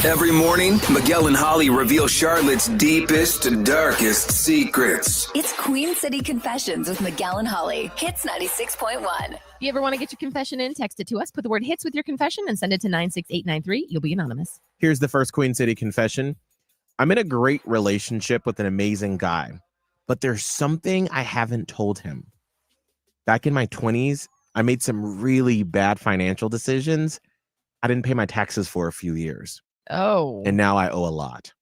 Every morning, Miguel and Holly reveal Charlotte's deepest and darkest secrets. It's Queen City Confessions with Miguel and Holly. Hits 96.1. If you ever want to get your confession in, text it to us. Put the word hits with your confession and send it to 96893. You'll be anonymous. Here's the first Queen City confession. I'm in a great relationship with an amazing guy, but there's something I haven't told him. Back in my 20s, I made some really bad financial decisions. I didn't pay my taxes for a few years. Oh. And now I owe a lot.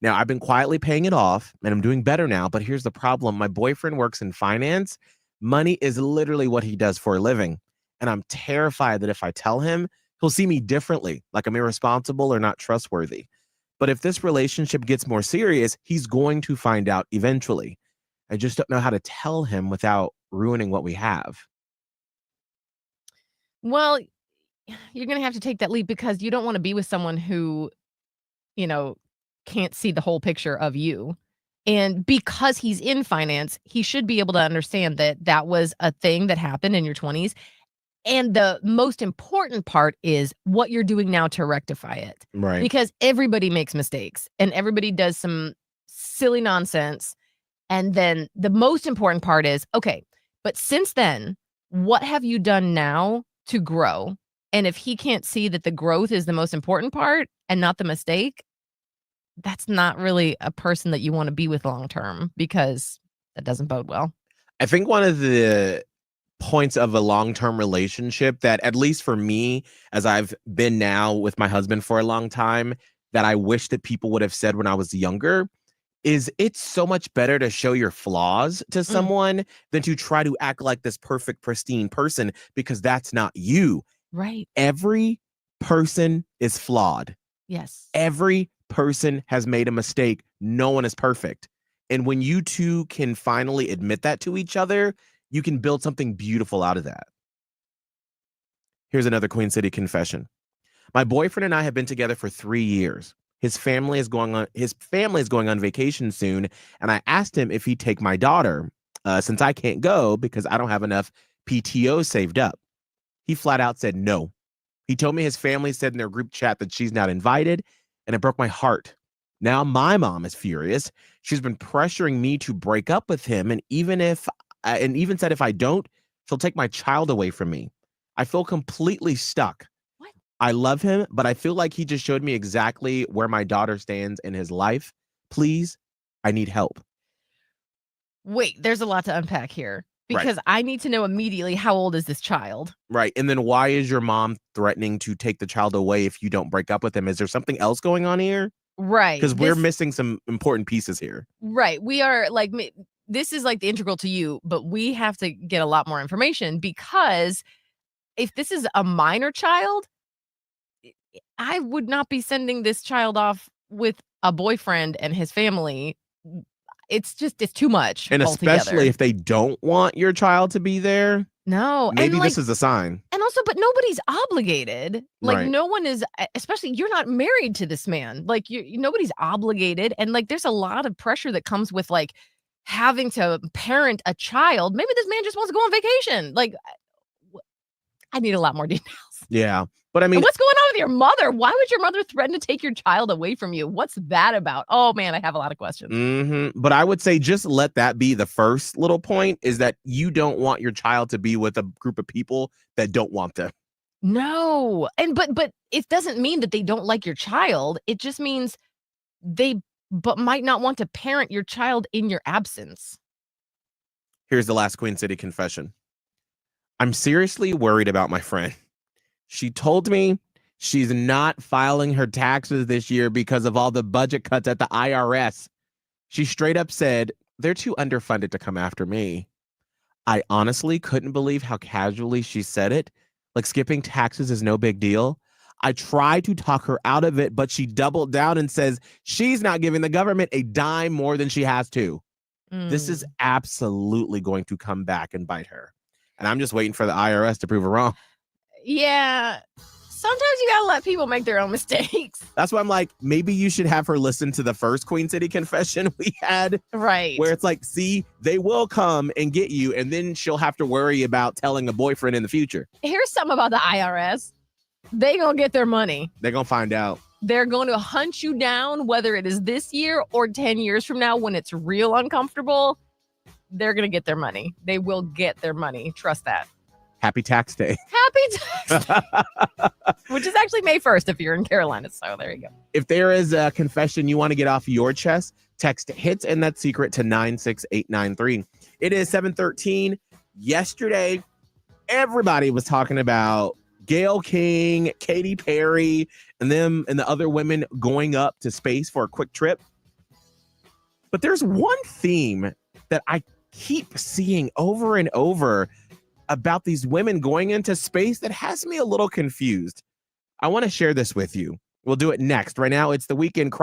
Now, I've been quietly paying it off, and I'm doing better now, but here's the problem. My boyfriend works in finance. Money is literally what he does for a living, and I'm terrified that if I tell him, he'll see me differently, like I'm irresponsible or not trustworthy. But if this relationship gets more serious, he's going to find out eventually. I just don't know how to tell him without ruining what we have. Well, you're going to have to take that leap because you don't want to be with someone who, can't see the whole picture of you. And because he's in finance, he should be able to understand that that was a thing that happened in your 20s. And the most important part is what you're doing now to rectify it. Right. Because everybody makes mistakes and everybody does some silly nonsense. And then the most important part is, okay, but since then, what have you done now to grow? And if he can't see that the growth is the most important part and not the mistake, that's not really a person that you want to be with long term, because that doesn't bode well. I think one of the points of a long-term relationship that, at least for me, as I've been now with my husband for a long time, that I wish that people would have said when I was younger, is it's so much better to show your flaws to someone than to try to act like this perfect, pristine person, because that's not you. Right. Every person is flawed. Yes. Every person has made a mistake. No one is perfect. And when you two can finally admit that to each other, you can build something beautiful out of that. Here's another Queen City confession. My boyfriend and I have been together for 3 years. His family is going on vacation soon, and I asked him if he'd take my daughter, since I can't go because I don't have enough PTO saved up. He flat out said no. He told me his family said in their group chat that she's not invited, and it broke my heart. Now my mom is furious. She's been pressuring me to break up with him, and even said if I don't, she'll take my child away from me. I feel completely stuck. What? I love him, but I feel like he just showed me exactly where my daughter stands in his life. Please, I need help. Wait, there's a lot to unpack here. Because Right. I need to know immediately, how old is this child? Right. And then why is your mom threatening to take the child away if you don't break up with him? Is there something else going on here? Right. Because we're missing some important pieces here. Right. We are like, this is like the integral to you, but we have to get a lot more information, because if this is a minor child, I would not be sending this child off with a boyfriend and his family. It's too much. And altogether. especially if they don't want your child to be there. No. Maybe and this is a sign. And also, but nobody's obligated. Like, Right. no one is, especially you're not married to this man. Like, nobody's obligated. And like, there's a lot of pressure that comes with like having to parent a child. Maybe this man just wants to go on vacation. Like, I need a lot more details. Yeah. But I mean, And what's going on with your mother? Why would your mother threaten to take your child away from you? What's that about? Oh man, I have a lot of questions. But I would say just let that be the first little point, is that you don't want your child to be with a group of people that don't want them. No. And but it doesn't mean that they don't like your child. It just means they might not want to parent your child in your absence. Here's the last Queen City confession. I'm seriously worried about my friend. She told me she's not filing her taxes this year because of all the budget cuts at the IRS. She straight up said, they're too underfunded to come after me. I honestly couldn't believe how casually she said it. Like, skipping taxes is no big deal. I tried to talk her out of it, but she doubled down and says she's not giving the government a dime more than she has to. This is absolutely going to come back and bite her. And I'm just waiting for the IRS to prove her wrong. Yeah. Sometimes you gotta let people make their own mistakes. That's why I'm like, maybe you should have her listen to the first Queen City confession we had. Right. Where it's like, see, they will come and get you, and then she'll have to worry about telling a boyfriend in the future. Here's something about the IRS. They gonna get their money. They're going to find out. They're going to hunt you down, whether it is this year or 10 years from now when it's real uncomfortable. They're going to get their money. They will get their money. Trust that. Happy tax day. Happy tax, which is actually May 1st if you're in Carolina. So there you go. If there is a confession you want to get off your chest, text hits and that secret to 96893. It is 7:13. Yesterday, everybody was talking about Gayle King, Katy Perry, and them and the other women going up to space for a quick trip. But there's one theme that I keep seeing over and over about these women going into space that has me a little confused. I want to share this with you. We'll do it next. Right now, it's the Weekend Crime.